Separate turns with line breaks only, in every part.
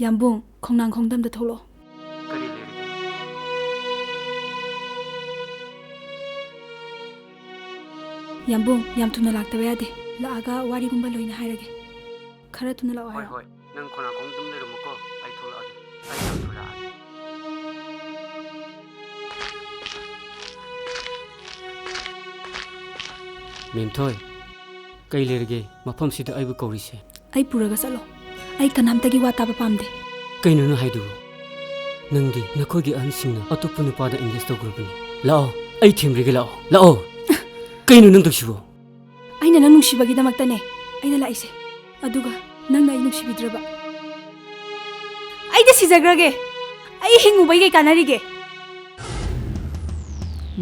ꯌꯥꯝꯕꯨꯡ ꯈꯣꯡꯅꯥꯡ ꯈꯣꯡꯗꯝꯗ ꯊꯣꯛꯂꯛꯑꯣ
ꯀꯔꯤ ꯂꯩꯔꯒꯦ
ꯌꯥꯝꯕꯨꯡ ꯌꯥꯝ ꯊꯨꯅ ꯂꯥꯛꯇꯕ ꯌꯥꯗꯦ ꯂꯥꯛꯑꯒ ꯋꯥꯔꯤꯒꯨꯝꯕ ꯂꯣꯏꯅ ꯍꯥꯏꯔꯒꯦ ꯈꯔ ꯊꯨꯅ ꯂꯥꯛꯑꯣ
ꯍꯣꯏ
ꯍꯥꯏꯔꯣ
ꯍꯣꯏ ꯅꯪ ꯈꯣꯡꯅꯥꯡꯈꯣꯡ ꯑꯗꯨꯝ ꯂꯩꯔꯝꯃꯨꯀꯣ ꯑꯩ ꯊꯣꯛꯂꯛꯑꯒꯦ ꯑꯩ ꯌꯥꯝ ꯊꯨꯔꯛꯑꯒꯦ ꯃꯦꯝꯊꯣꯏ ꯀꯩ ꯂꯩꯔꯒꯦ ꯃꯐꯝꯁꯤꯗ ꯑꯩꯕꯨ ꯀꯧꯔꯤꯁꯦ
ꯑꯩ ꯄꯨꯔꯒ ꯆꯠꯂꯣ ꯑꯩ ꯀꯅꯥꯝꯇꯒꯤ ꯋꯥ ꯇꯥꯕ ꯄꯥꯝꯗꯦ
ꯀꯩꯅꯣ ꯅꯪ ꯍꯥꯏꯗꯨꯕꯨ ꯅꯪꯗꯤ ꯅꯈꯣꯏꯒꯤ ꯑꯍꯟꯁꯤꯡꯅ ꯑꯇꯣꯞꯄ ꯅꯨꯄꯥꯗ ꯑꯦꯡꯒꯦꯖ ꯇꯧꯈ꯭ꯔꯕꯅꯤ ꯂꯥꯛꯑꯣ ꯑꯩ ꯊꯦꯝꯔꯒꯦ ꯂꯥꯛꯑꯣ ꯀꯩꯅꯣ ꯅꯪ ꯇꯧꯁꯤꯕꯣ
ꯑꯩꯅ ꯅꯪ ꯅꯨꯡꯁꯤꯕꯒꯤꯗꯃꯛꯇꯅꯦ ꯑꯩꯅ ꯂꯥꯛꯏꯁꯦ ꯑꯗꯨꯒ ꯅꯪꯅ ꯑꯩ ꯅꯨꯡꯁꯤꯕꯤꯗ꯭ꯔꯕ ꯑꯩꯗꯤ ꯁꯤꯖꯈ꯭ꯔꯒꯦ ꯑꯩ ꯍꯤꯡꯉꯨꯕꯩ ꯀꯩ ꯀꯥꯟꯅꯔꯤꯒꯦ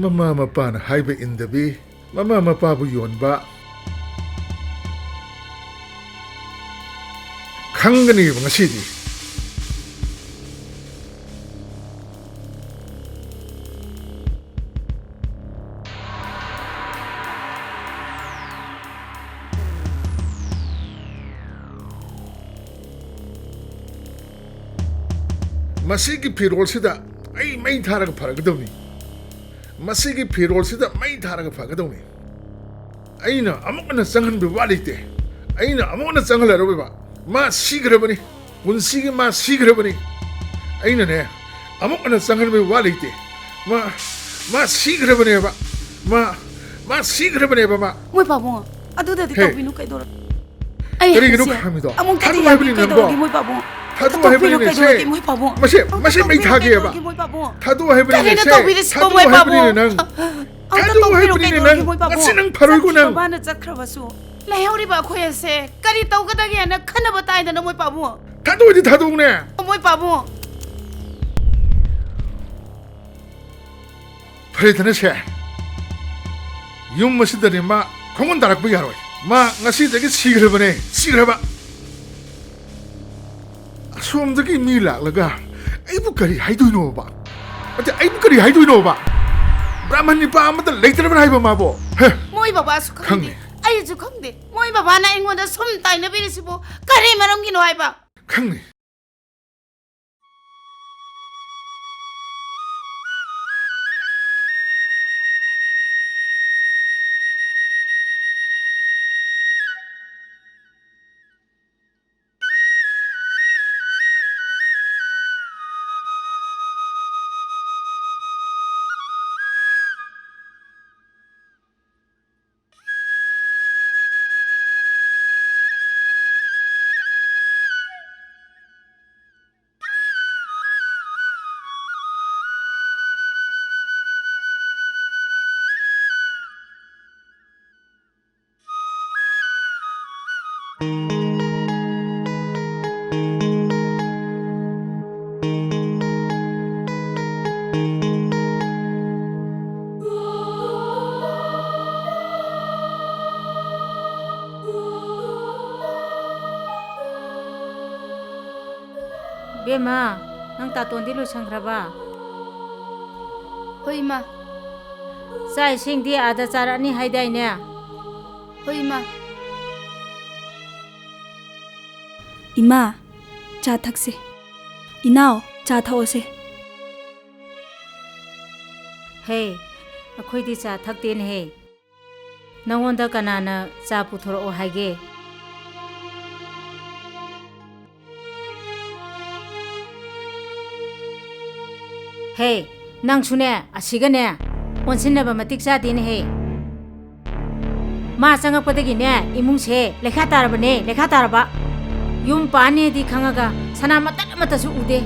ꯃꯃꯥ ꯃꯄꯥꯅ ꯍꯥꯏꯕ ꯏꯟꯗꯕꯤ ꯃꯃꯥ ꯃꯄꯥꯕꯨ ꯌꯣꯟꯕ ꯈꯪꯒꯅꯤꯕ ꯉꯁꯤꯗꯤ ꯃꯁꯤꯒꯤ ꯐꯤꯔꯣꯜꯁꯤꯗ ꯑꯩ ꯃꯩ ꯊꯥꯔꯒ ꯐꯔꯒꯗꯧꯅꯤ ꯃꯁꯤꯒꯤ ꯐꯤꯔꯣꯜꯁꯤꯗ ꯃꯩ ꯊꯥꯔꯒ ꯐꯒꯗꯧꯅꯤ ꯑꯩꯅ ꯑꯃꯨꯛ ꯍꯟꯅ ꯆꯪꯍꯟꯕ ꯋꯥ ꯂꯩꯇꯦ ꯑꯩꯅ ꯑꯃꯨꯛ ꯍꯟꯅ ꯆꯪꯍꯜꯂꯔꯣꯏꯕ ꯃꯥ ꯁꯤꯈ꯭ꯔꯕꯅꯤ ꯄꯨꯟꯁꯤꯒꯤ ꯃꯥ ꯁꯤꯈ꯭ꯔꯕꯅꯤ ꯑꯩꯅꯅꯦ ꯑꯃꯨꯛ ꯍꯟꯅ ꯆꯪꯍꯟꯕ ꯋꯥ ꯂꯩꯇꯦ ꯃꯥ ꯁꯤꯈ꯭ꯔꯕꯅꯦꯕ ꯃꯥ ꯁꯤꯈ꯭ꯔꯕꯅꯦꯕ ꯃꯥ
ꯃꯣꯏ ꯄꯥꯕꯨꯡ ꯑꯗꯨꯗꯗꯤ ꯇꯧꯕꯤꯅꯨ ꯀꯩꯗꯧꯔ
ꯀꯔꯤꯒꯤꯅꯣ ꯈꯥꯝꯃꯤꯗꯣ
ꯑꯃꯨꯛ
ꯊꯥꯗꯣꯛ
ꯌꯥꯗꯦ
ꯍꯥꯏꯕꯅꯤ ꯅꯪꯕꯣ
ꯀꯩꯗꯧꯔꯒꯦ ꯃꯣꯏ ꯄꯥꯕꯨꯡ
ꯊꯥꯗꯣꯛ ꯍꯥꯏꯕꯅꯤꯅꯦ ꯁꯦ ꯃꯁꯤ ꯃꯩ ꯊꯥꯒꯦꯕ ꯊꯥꯗꯣꯛ ꯍꯥꯏꯕꯅꯤꯅꯦ ꯁꯦ ꯊꯥꯗꯣꯛ ꯍꯥꯏꯕꯅꯤꯅꯦ ꯅꯪ ꯊꯥꯗꯣꯛ ꯍꯥꯏꯕꯅꯤꯅꯦ ꯅꯪ ꯉꯁꯤ ꯅꯪ ꯐꯔꯣꯏꯀꯣ ꯅꯪ
ꯃꯥꯅ ꯆꯠꯈ꯭ꯔꯕꯁꯨ ꯂꯩꯍꯧꯔꯤꯕ ꯑꯩꯈꯣꯏ ꯑꯁꯦ ꯀꯔꯤ ꯇꯧꯒꯗꯒꯦꯅ ꯈꯟꯅꯕ ꯇꯥꯏꯗꯅ ꯃꯣꯏ ꯄꯥꯕꯨꯡ
ꯊꯥꯗꯣꯛꯑꯗꯤ ꯊꯥꯗꯣꯛꯅꯦ
ꯃꯣꯏ ꯄꯥꯕꯨꯡ
ꯐꯔꯦꯗꯅ ꯁꯦ ꯌꯨꯝ ꯑꯁꯤꯗꯅꯦ ꯃꯥ ꯈꯣꯡꯒꯨꯟ ꯇꯥꯔꯛꯄ ꯌꯥꯔꯣꯏ ꯃꯥ ꯉꯁꯤꯗꯒꯤ ꯁꯤꯈ꯭ꯔꯕꯅꯦ ꯁꯤꯈ꯭ꯔꯕ ꯑꯁꯣꯝꯗꯒꯤ ꯃꯤ ꯂꯥꯛꯂꯒ ꯑꯩꯕꯨ ꯀꯔꯤ ꯍꯥꯏꯗꯣꯏꯅꯣꯕ ꯑꯗ ꯑꯩꯕꯨ ꯀꯔꯤ ꯍꯥꯏꯗꯣꯏꯅꯣꯕ ꯕ꯭ꯔꯥꯍꯃꯟ ꯅꯤꯄꯥ ꯑꯃꯇ ꯂꯩꯇ꯭ꯔꯕꯅ ꯍꯥꯏꯕ ꯃꯥꯕꯣ
ꯃꯣꯏ ꯕꯕꯥꯁꯨ ꯈꯪꯗꯦ ꯑꯩꯁꯨ ꯈꯪꯗꯦ ꯃꯣꯏ ꯕꯕꯥꯅ ꯑꯩꯉꯣꯟꯗ ꯁꯨꯝ ꯇꯥꯏꯅꯕꯤꯔꯤꯁꯤꯕꯨ ꯀꯔꯤ ꯃꯔꯝꯒꯤꯅꯣ ꯍꯥꯏꯕ
ꯈꯪꯅꯤ
ꯕꯦꯝꯃ ꯅꯪ ꯇꯥꯇꯣꯟꯗꯤ ꯂꯣꯏꯁꯟꯈ꯭ꯔꯕ
ꯍꯣꯏ ꯏꯃꯥ
ꯆꯥꯛ ꯏꯁꯤꯡꯗꯤ ꯑꯥꯗ ꯆꯥꯔꯛꯑꯅꯤ ꯍꯥꯏꯗꯥꯏꯅꯦ
ꯍꯣꯏ ꯏꯃꯥ ꯏꯃꯥ ꯆꯥ ꯊꯛꯁꯦ ꯏꯅꯥꯎ ꯆꯥ ꯊꯛꯑꯣꯁꯦ
ꯍꯦ ꯑꯩꯈꯣꯏꯗꯤ ꯆꯥ ꯊꯛꯇꯦꯅꯦꯍꯦ ꯅꯪꯉꯣꯟꯗ ꯀꯅꯥꯅ ꯆꯥ ꯄꯨꯊꯣꯔꯛꯑꯣ ꯍꯥꯏꯒꯦ ꯍꯦ ꯅꯪꯁꯨꯅꯦ ꯑꯁꯤꯒꯅꯦ ꯑꯣꯟꯁꯤꯟꯅꯕ ꯃꯇꯤꯛ ꯆꯥꯗꯦꯅꯦꯍꯦ ꯃꯥ ꯆꯪꯉꯛꯄꯗꯒꯤꯅꯦ ꯏꯃꯨꯡꯁꯦ ꯂꯩꯈꯥ ꯇꯥꯔꯕꯅꯦ ꯂꯩꯈꯥ ꯇꯥꯔꯕ ꯌꯨꯝ ꯄꯥꯅꯦꯗꯤ ꯈꯪꯉꯒ ꯁꯅꯥ ꯃꯇꯠ ꯑꯃꯠꯇꯁꯨ ꯎꯗꯦ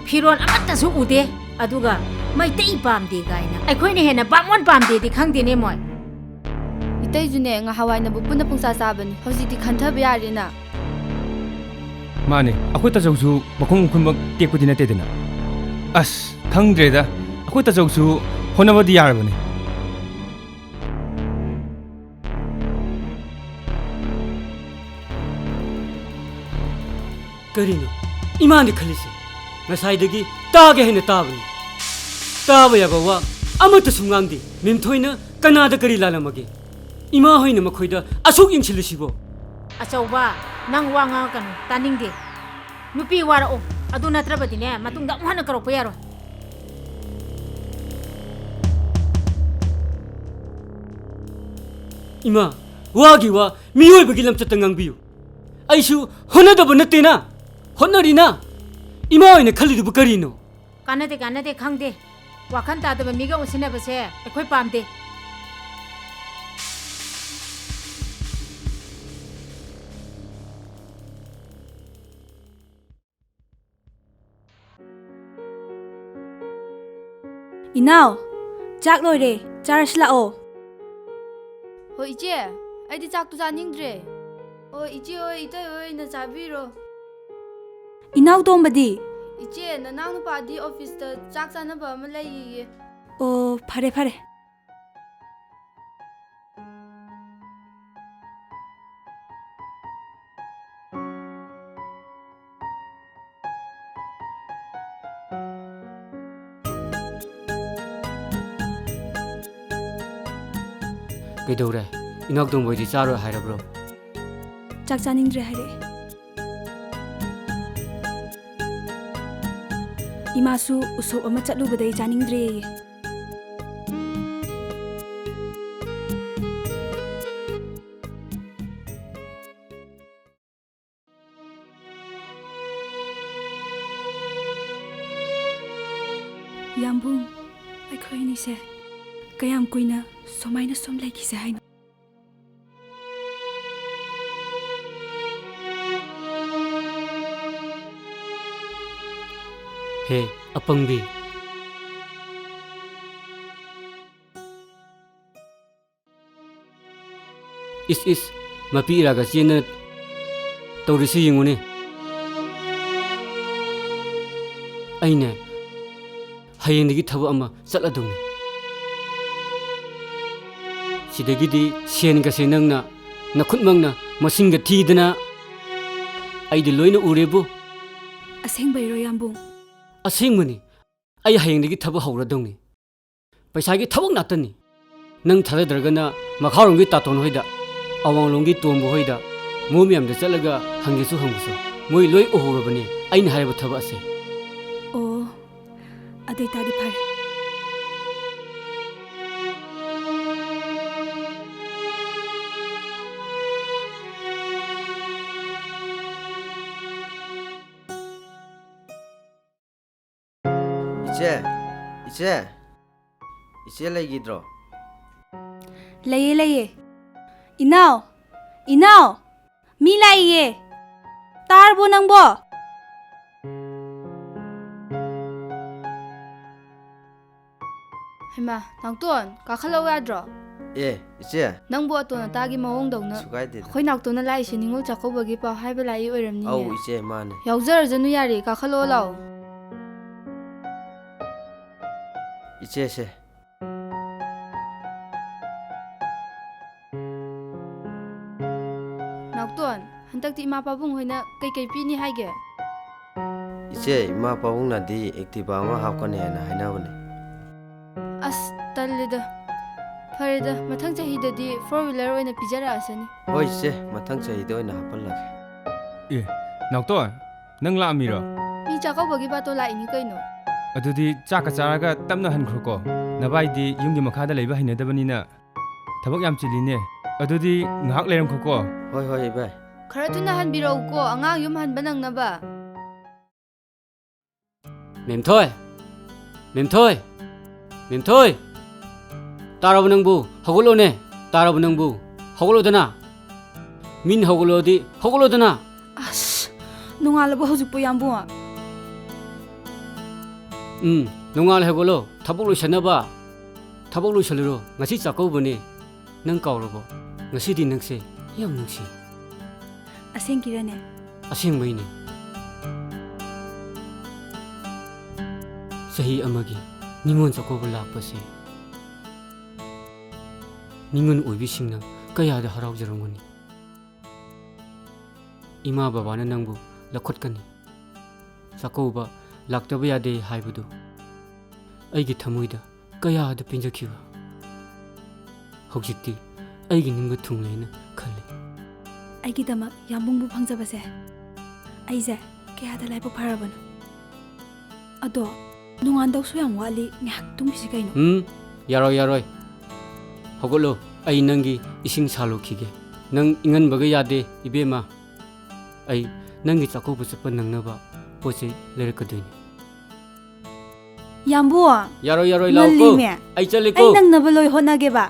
ꯐꯤꯔꯣꯜ ꯑꯃꯠꯇꯁꯨ ꯎꯗꯦ ꯑꯗꯨꯒ ꯃꯩꯇꯩ ꯄꯥꯝꯗꯦ ꯀꯥꯏꯅ ꯑꯩꯈꯣꯏꯅ ꯍꯦꯟꯅ ꯕꯥꯃꯣꯟ ꯄꯥꯝꯗꯦꯗꯤ ꯈꯪꯗꯦꯅꯦ ꯃꯣꯏ
ꯏꯇꯩꯁꯨꯅꯦ ꯉꯍꯥꯟꯋꯥꯏꯅꯕꯨ ꯄꯨꯟꯅ ꯄꯨꯡꯆꯥ ꯆꯥꯕꯅꯤ ꯍꯧꯖꯤꯛꯇꯤ ꯈꯟꯊꯕ ꯌꯥꯔꯦꯅ
ꯃꯥꯅꯦ ꯑꯩꯈꯣꯏ ꯇꯥꯆꯧꯁꯨ ꯃꯈꯣꯡ ꯈꯨꯟꯃꯛ ꯇꯦꯛꯄꯗꯤ ꯅꯠꯇꯦꯗꯅ ꯑꯁ ꯈꯪꯗ꯭ꯔꯦꯗ ꯑꯩꯈꯣꯏ ꯇꯥꯆꯧꯁꯨ ꯍꯣꯠꯅꯕꯗꯤ ꯌꯥꯔꯕꯅꯦ
ꯀꯔꯤꯅꯣ ꯏꯃꯥꯅ ꯈꯜꯂꯤꯁꯦ ꯉꯁꯥꯏꯗꯒꯤ ꯇꯥꯒꯦ ꯍꯥꯏꯅ ꯇꯥꯕꯅꯤ ꯇꯥꯕ ꯌꯥꯕ ꯋꯥ ꯑꯃꯠꯇꯁꯨ ꯉꯥꯡꯗꯦ ꯃꯦꯝꯊꯣꯏꯅ ꯀꯅꯥꯗ ꯀꯔꯤ ꯂꯥꯜꯂꯝꯃꯒꯦ ꯏꯃꯥ ꯍꯣꯏꯅ ꯃꯈꯣꯏꯗ ꯑꯁꯨꯛ ꯌꯦꯡꯁꯤꯜꯂꯤꯁꯤꯕꯣ
ꯑꯆꯧꯕ ꯅꯪ ꯋꯥ ꯉꯥꯡꯉꯛꯀꯅꯨ ꯇꯥꯅꯤꯡꯗꯦ ꯅꯨꯄꯤ ꯋꯥꯔꯛꯑꯣ ꯑꯗꯨ ꯅꯠꯇ꯭ꯔꯕꯗꯤꯅꯦ ꯃꯇꯨꯡꯗ ꯑꯃꯨꯛ ꯍꯟꯅ ꯀꯧꯔꯛꯄ ꯌꯥꯔꯣꯏ
ꯏꯃꯥ 와기 와 미워이ꯕꯒꯤ lamꯆꯠꯇ ꯉꯥꯡꯕꯤꯌꯨ ꯑꯩꯁꯨ ꯍꯣꯠꯅꯗꯕ ꯅꯠꯇꯦꯅ ꯍꯣꯠꯅꯔꯤꯅ ꯏꯃꯥ ꯑꯣꯏꯅ ꯈꯜꯂꯤꯗꯨꯕꯨ ꯀꯔꯤꯅꯣ
ꯀꯥꯟꯅꯗꯦ ꯀꯥꯟꯅꯗꯦ ꯈꯪꯗꯦ ꯋꯥꯈꯜ ꯇꯥꯗꯕ ꯃꯤꯒ ꯎꯟꯁꯤꯟꯅꯕꯁꯦ ꯑꯩꯈꯣꯏ ꯄꯥꯝꯗꯦ
ꯏꯅꯥꯎ ꯆꯥꯛ ꯂꯣꯏꯔꯦ ꯆꯥꯔꯁꯤ ꯂꯥꯛꯑꯣ
ꯍꯣꯏ ꯏꯆꯦ ꯑꯩꯗꯤ ꯆꯥꯛꯇꯨ ꯆꯥꯅꯤꯡꯗ꯭ꯔꯦ ꯍꯣꯏ ꯏꯆꯦ ꯍꯣꯏ ꯏꯇꯩ ꯍꯣꯏꯅ ꯆꯥꯕꯤꯔꯣ
ꯏꯅꯥꯎ ꯇꯣꯝꯕꯗꯤ
ꯏꯆꯦ ꯅꯅꯥꯎ ꯅꯨꯄꯥꯗꯤ ꯑꯣꯐꯤꯁꯇ ꯆꯥꯛ ꯆꯥꯅꯕ ꯑꯃ ꯂꯩꯌꯦ
ꯑꯣ ꯐꯔꯦ ꯐꯔꯦ
ꯀꯩꯗꯧꯔꯦ ꯏꯅꯥꯎꯇꯣꯝꯕꯣꯏꯗꯤ ꯆꯥꯔꯣꯏ ꯍꯥꯏꯔꯕ꯭ꯔꯣ
ꯆꯥꯛ ꯆꯥꯅꯤꯡꯗ꯭ꯔꯦ ꯍꯥꯏꯔꯛꯑꯦ ꯏꯃꯥꯁꯨ ꯎꯁꯣꯞ ꯑꯃ ꯆꯠꯂꯨꯕꯗꯩ ꯆꯥꯅꯤꯡꯗ꯭ꯔꯦꯌꯦ ꯌꯥꯝꯕꯨꯡ ꯑꯩꯈꯣꯏ ꯑꯅꯤꯁꯦ ꯀꯌꯥꯝ ꯀꯨꯏꯅ ꯁꯨꯃꯥꯏꯅ ꯁꯨꯝ ꯂꯩꯈꯤꯁꯦ ꯍꯥꯏꯅꯣ
ꯍꯦ ꯑꯄꯪꯕꯤ ꯏꯁ ꯃꯄꯤ ꯏꯔꯥꯒ ꯆꯦꯟꯗꯅ ꯇꯧꯔꯤꯁꯤ ꯌꯦꯡꯉꯨꯅꯦ ꯑꯩꯅꯦ ꯍꯌꯦꯡꯗꯒꯤ ꯊꯕꯛ ꯑꯃ ꯆꯠꯂꯗꯧꯅꯤ ꯁꯤꯗꯒꯤꯗꯤ ꯁꯦꯟꯒꯁꯦ ꯅꯪꯅ ꯅꯈꯨꯠꯃꯛꯅ ꯃꯁꯤꯡꯒ ꯊꯤꯗꯅ ꯑꯩꯗꯤ ꯂꯣꯏꯅ ꯎꯔꯦꯕꯨ
ꯑꯁꯦꯡꯕꯩꯔꯣ ꯌꯥꯝꯕꯨꯡ
ꯑꯁꯦꯡꯕꯅꯤ ꯑꯩ ꯍꯌꯦꯡꯗꯒꯤ ꯊꯕꯛ ꯍꯧꯔꯗꯧꯅꯤ ꯄꯩꯁꯥꯒꯤ ꯊꯕꯛ ꯉꯥꯛꯇꯅꯤ ꯅꯪ ꯊꯥꯖꯗ꯭ꯔꯒꯅ ꯃꯈꯥꯔꯣꯝꯒꯤ ꯇꯥꯇꯣꯟ ꯍꯣꯏꯗ ꯑꯋꯥꯡꯂꯣꯝꯒꯤ ꯇꯣꯝꯕ ꯍꯣꯏꯗ ꯃꯣꯏ ꯃꯌꯥꯝꯗ ꯆꯠꯂꯒ ꯍꯪꯒꯦꯁꯨ ꯍꯪꯕꯁꯨ ꯃꯣꯏ ꯂꯣꯏ ꯎꯍꯧꯔꯕꯅꯤ ꯑꯩꯅ ꯍꯥꯏꯔꯤꯕ ꯊꯕꯛ ꯑꯁꯦ
ꯑꯣ ꯑꯗꯨꯏ ꯇꯥꯔꯗꯤ ꯐꯔꯦ
이제 레기드로
ꯂꯩꯌꯦ ꯂꯩꯌꯦ ꯏꯅꯥꯎ ꯏꯅꯥꯎ ꯃꯤ ꯂꯥꯛꯏꯌꯦ ꯇꯥꯔꯕꯣ ꯅꯪꯕꯣ
ꯍꯩꯃꯥ ꯅꯥꯎꯇꯣꯟ ꯀꯥꯈꯠꯂꯛꯎ ꯌꯥꯗ꯭ꯔꯣ
예 이제
ꯅꯪꯕꯨ ꯑꯇꯣꯟ ꯑꯇꯥꯒꯤ ꯃꯑꯣꯡꯗꯧꯅ
수고해야
ꯑꯩꯈꯣꯏ ꯅꯥꯎꯇꯣꯟꯅ ꯂꯥꯛꯏꯁꯦ ꯅꯤꯡꯉꯣꯜ ꯆꯥꯛꯀꯧꯕꯒꯤ ꯄꯥꯎ ꯍꯥꯏꯕ ꯂꯥꯛꯏ
아우
ꯑꯣꯏꯔꯝꯅꯤꯅꯦ
이제 만에
ꯌꯥꯎꯖꯔꯖꯅꯨ ꯌꯥꯔꯦ ꯀꯥꯈꯠꯂꯛꯑꯣ ꯂꯥꯛꯑꯣ
이제세
ꯅꯥꯎꯇꯣꯟ ꯍꯟꯗꯛꯇꯤ ꯏꯃꯥ ꯄꯥꯕꯨꯡ ꯍꯣꯏꯅ ꯀꯩꯀꯩ ꯄꯤꯅꯤ ꯍꯥꯏꯒꯦ
이제 이마 빠봉나디 액티바 아마 하거네 하나 하나보네
ꯑꯁ ꯇꯜꯂꯦꯗ ꯐꯔꯦꯗ ꯃꯊꯪ ꯆꯍꯤꯗꯗꯤ 4-wheeler ꯑꯣꯏꯅ ꯄꯤꯖꯔꯛꯑꯁꯅꯤ
ꯍꯣꯏ 이제 ꯃꯊꯪ ꯆꯍꯤꯗ ꯑꯣꯏꯅ ꯍꯥꯞꯄꯜꯂꯒꯦ
ꯑꯦ ꯅꯥꯎꯇꯣꯟ ꯅꯪ ꯂꯥꯛꯑꯝꯃꯤꯔꯣ
ꯃꯤ ꯆꯥꯛꯀꯧꯕꯒꯤ ꯕꯥꯇꯣ ꯂꯥꯛꯏꯅꯤ ꯀꯩꯅꯣ
ꯑꯗꯨꯗꯤ ꯆꯥꯛꯀ ꯆꯥꯔꯒ ꯇꯞꯅ ꯍꯟꯈ꯭ꯔꯣꯀꯣ ꯅꯕꯥꯏꯗꯤ ꯌꯨꯝꯒꯤ ꯃꯈꯥꯗ ꯂꯩꯕ ꯍꯩꯅꯗꯕꯅꯤꯅ ꯊꯕꯛ ꯌꯥꯝ ꯆꯤꯜꯂꯤꯅꯦ ꯑꯗꯨꯗꯤ ꯉꯥꯏꯍꯥꯛ ꯂꯩꯔꯝꯈꯣꯀꯣ
ꯍꯣꯏ ꯍꯣꯏ ꯏꯕꯥꯏ
ꯈꯔ ꯊꯨꯅ ꯍꯟꯕꯤꯔꯛꯎꯀꯣ ꯑꯉꯥꯡ ꯌꯨꯝ ꯍꯟꯕ ꯅꯪꯅꯕ
ꯃꯦꯝꯊꯣꯏ ꯃꯦꯝꯊꯣꯏ ꯃꯦꯝꯊꯣꯏ ꯇꯥꯔꯕ ꯅꯪꯕꯨ ꯍꯧꯒꯠꯂꯣꯅꯦ ꯇꯥꯔꯕ ꯅꯪꯕꯨ ꯍꯧꯒꯠꯂꯣꯗꯅ ꯃꯤꯟ ꯍꯧꯒꯠꯂꯣꯗꯤ ꯍꯧꯒꯠꯂꯣꯗꯅ
ꯑꯁ ꯅꯣꯡꯉꯥꯜꯂꯕ ꯍꯧꯖꯤꯛꯄꯨ ꯌꯥꯝꯕꯨꯡ
ꯅꯣꯡꯉꯥꯜ ꯍꯧꯒꯠꯂꯣ ꯊꯕꯛ ꯂꯣꯏꯁꯟꯅꯕ ꯊꯕꯛ ꯂꯣꯏꯁꯜꯂꯨꯔꯣ ꯉꯁꯤ ꯆꯥꯛꯀꯧꯕꯅꯦ ꯅꯪ ꯀꯥꯎꯔꯕꯣ ꯉꯁꯤꯗꯤ ꯅꯪꯁꯦ ꯌꯥꯝ ꯅꯨꯡꯁꯤ
ꯑꯁꯦꯡꯀꯤꯔꯅꯦ
ꯑꯁꯦꯡꯕꯩꯅꯦ ꯆꯍꯤ ꯑꯃꯒꯤ ꯅꯤꯉꯣꯜ ꯆꯥꯛꯀꯧꯕ ꯂꯥꯛꯄꯁꯦ ꯅꯤꯉꯣꯜ ꯑꯣꯏꯕꯤꯁꯤꯡꯅ ꯀꯌꯥꯗ ꯍꯔꯥꯎꯖꯔꯝꯒꯅꯤ ꯏꯃꯥ ꯕꯕꯥꯅ ꯅꯪꯕు ꯂꯧꯈꯠꯀꯅꯤ ꯆꯥꯛꯀꯧꯕ ꯂꯥꯛꯇꯕ ꯌꯥꯗꯦ ꯍꯥꯏꯕꯗꯨ ꯑꯩꯒꯤ ꯊꯃꯣꯏꯗ ꯀꯌꯥꯗ ꯄꯦꯟꯖꯈꯤꯕ ꯍꯧꯖꯤꯛꯇꯤ ꯑꯩꯒꯤ ꯅꯤꯡꯕ ꯊꯨꯡꯂꯦꯅ ꯈꯜꯂꯤ
ꯑꯩꯒꯤꯗꯃꯛ ꯌꯥꯝꯕꯨꯡꯕꯨ ꯐꯪꯖꯕꯁꯦ ꯑꯩꯁꯦ ꯀꯌꯥꯗ ꯂꯥꯏꯕꯛ ꯐꯔꯕꯅꯣ ꯑꯗꯣ ꯅꯣꯡꯉꯥꯟꯗꯧꯁꯨ ꯌꯥꯝ ꯋꯥꯠꯂꯤ ꯉꯥꯏꯍꯥꯛ ꯇꯨꯝꯈꯤꯁꯤ ꯀꯩꯅꯣ
ꯌꯥꯔꯣꯏ ꯌꯥꯔꯣꯏ ꯍꯧꯒꯠꯂꯣ ꯑꯩ ꯅꯪꯒꯤ ꯏꯁꯤꯡ ꯁꯥꯜꯂꯨꯈꯤꯒꯦ ꯅꯪ ꯏꯪꯍꯟꯕꯒ ꯌꯥꯗꯦ 이베마 ꯑꯩ ꯅꯪꯒꯤ ꯆꯥꯛꯀꯧꯕ ꯆꯠꯄ ꯅꯪꯅꯕ ꯄꯣꯠꯆꯩ ꯂꯩꯔꯛꯀꯗꯣꯏꯅꯤ
ꯌꯥꯝꯕꯨ
야로이 야로이 라오고
ꯉꯜꯂꯤꯃꯦ
아이
ꯑꯩ
쩔리고
ꯅꯪꯅꯕ ꯂꯣꯏ ꯍꯣꯠꯅꯒꯦꯕ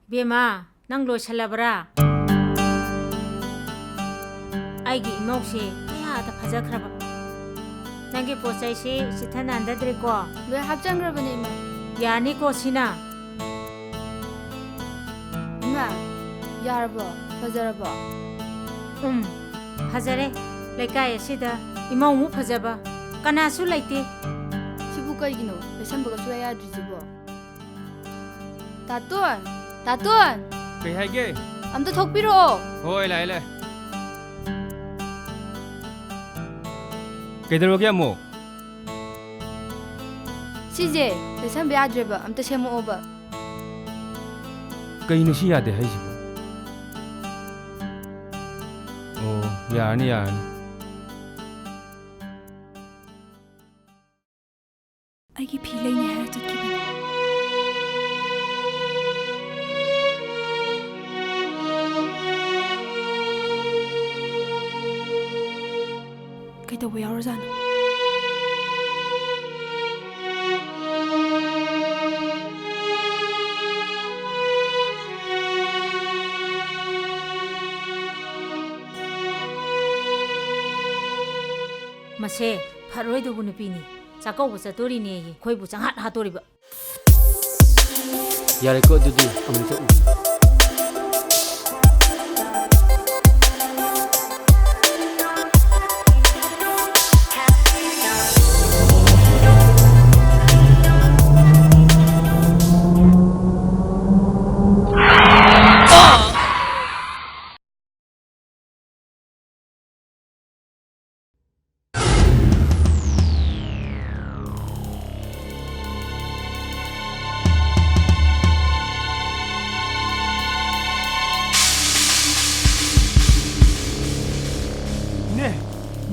Bema, nang lo salabra. Aigi imokse kaya ta phajakraba. Nangi pochai se sithana andadre ko.
왜 합장그러버네 이마
Yani ko sina.
이마 야르버 퍼저러버
Phajare. Lekai sida imong mu phajaba. Kana su laite.
시부 거이기노 배선버가 수야야 주지보 다돈
Kay haige.
암도 덕비로
Hoy lai. Kaidarwagi mo?
시제 배선버 야드레버 암도 세모오버
Kayno siya de haisibo. Oh, yani.
ꯑꯩꯒꯤ ꯐꯤ ꯂꯩꯅꯤ ꯍꯥꯏꯔ ꯆꯠꯈꯤꯕꯅꯤ ꯀꯩꯗꯧꯕ ꯌꯥꯎꯔꯖꯥꯠꯅꯣ
Mase, pharoi do bunu pini. Chakau bu chatori ne ye. Khoi bu changhat ha tori ba.
야레고 두두 아무튼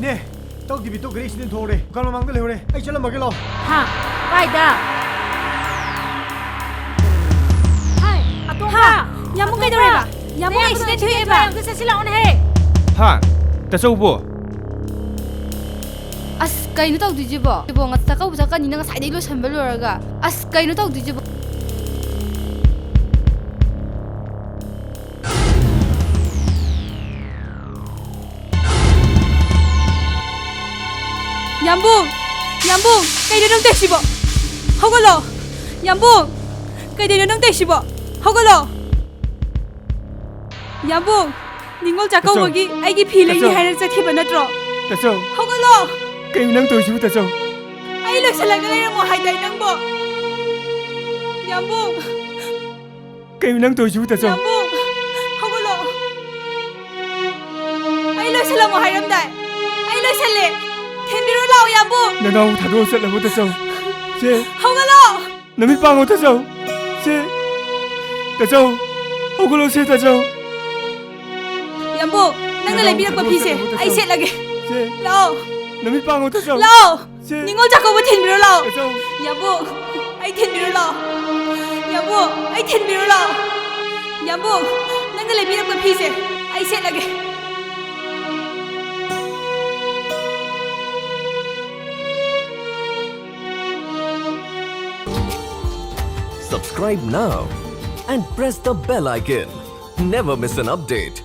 Ne, tao di bitu Grace din thore. Kalau mang le hore, ai chala magelo.
Ha, kai da. Hai, atong ha.
ꯌꯥꯝꯕꯨꯡ ꯀꯩꯗꯧꯔꯦꯕ ꯌꯥꯝꯕꯨꯡ accident ꯊꯣꯛꯑꯦꯕ
Ang sa sila on he.
Ha, tasawbo.
아스 까이노 tawdijibо ibo nga takau sakani nga saidai lo sambal loraga as 까이노 tawdijibо
ꯌꯥꯝꯕꯨꯡ ꯀꯩꯗ ꯅꯪ ꯇꯩꯁꯤꯕꯣ ꯍꯧꯒꯠꯂꯣ ꯌꯥꯝꯕꯨꯡ ꯀꯩꯗꯩꯅꯣ ꯅꯪ ꯇꯩꯁꯤꯕꯣ ꯍꯧꯒꯠꯂꯣ ꯌꯥꯝꯕꯨꯡ ꯅꯤꯡꯉꯣꯜ ꯆꯥꯛꯀꯧꯕꯒꯤ ꯑꯩꯒꯤ ꯐꯤ ꯂꯩꯅꯤ ꯍꯥꯏꯔ ꯆꯠꯈꯤꯕ ꯅꯠꯇ꯭ꯔꯣ
Tasaw.
ꯍꯧꯒꯠꯂꯣ
Kay nang toisibo tasaw.
ꯑꯩ ꯂꯣꯏꯁꯤꯜꯂꯒ ꯂꯩꯔꯝꯃꯣ ꯍꯥꯏꯗꯥꯏ ꯅꯪꯕꯣ ꯌꯥꯝꯕꯨꯡ
Kay nang toisibo tasaw.
ꯌꯥꯝꯕꯨꯡ ꯍꯧꯒꯠꯂꯣ ꯑꯩ ꯂꯣꯏꯁꯤꯜꯂꯝꯃꯣ ꯍꯥꯏꯔꯝꯗꯥꯏ ꯑꯩ ꯂꯣꯏꯁꯤꯜꯂꯦ ꯊꯤꯟꯕꯤꯔꯣ ꯂꯥꯛꯑꯣ ꯌꯥꯝꯕꯨꯡ
Nanaw thado sa labo tasaw. Se,
ꯍꯧꯒꯠꯂꯣ
namit pango tasaw. Se, 따자오 호글로세 따자오
얌보 낭나 레비락바 피세 아이 셋라게
제
라오
너미 빵오 따자오
라오
제
닝ol 자코보 텐비로 라오
따자오
얌보 아이 텐비로 라오 얌보 아이 텐비로 라오 얌보 낭나 레비락바 피세 아이 셋라게
Subscribe now and press the bell icon. Never miss an update.